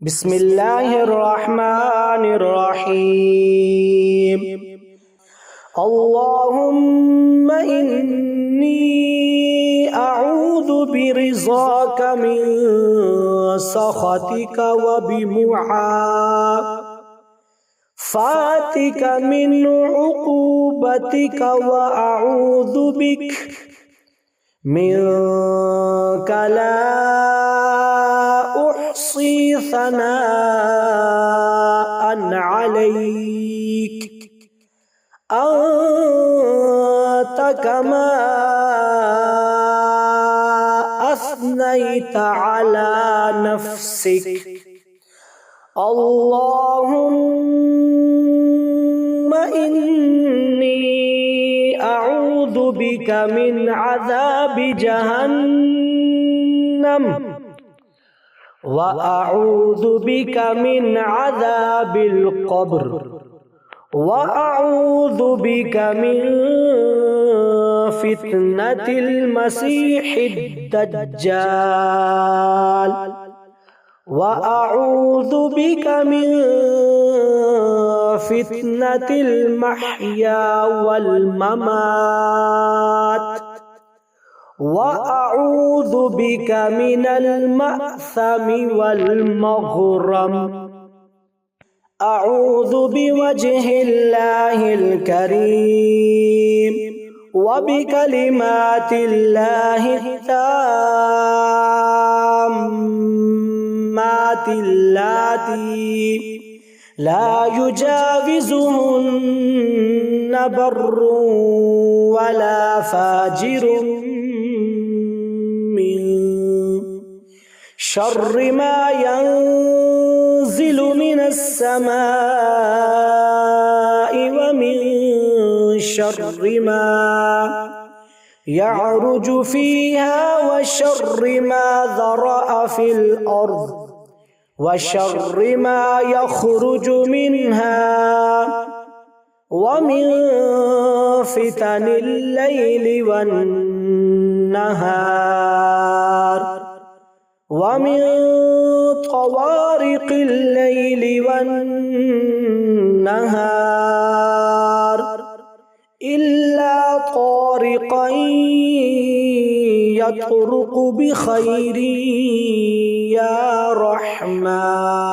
बिस्मिल्लाहिर्रहमानिर्रहीम। अल्लाहुम्मा इन्नी अऊज़ु बिरिज़ाका मिन सख़तिका व बिमुआफ़ातिका मिन उक़ूबतिका व अऊज़ु बिक मिनका ला उहसी सनाअन अलैक अंत कमा अस्नैत अला नफ्सिक। अल्लाहुम्मा इन्नी अऊज़ु बिका मिन अज़ाबि जहन्नम व अऊज़ु बिका मिन अज़ाबिल क़ब्र व अऊज़ु बिका मिन फितनतिल मसीहिद दज्जाल व अऊज़ु बिका मिन फितनतिल महया वल ममात व अऊज़ु बिका मिनल मअसमी वल मग़रम। अऊज़ु बिवजहिल्लाहिल करीम व बिकलिमातिल्लाहि ताम्मातिल्लाती ला युजाविज़ुहुन्ना बर्रुन वला फ़ाजिरुन मिन शर्रि मा यंज़िलु मिनस समाई व मिन शर्रि मा यअरुजु फ़ीहा व शर्रि मा ज़रअ फ़िल अर्ज़ व शर्रि मा यख़रुजु मिन्हा व मिन फ़ितनिल लैलि वन नहार व मिन तवारिक़िल लैलि वन नहार इल्ला तारिक़न यतरुक़ु बिख़ैरिन या रहमान।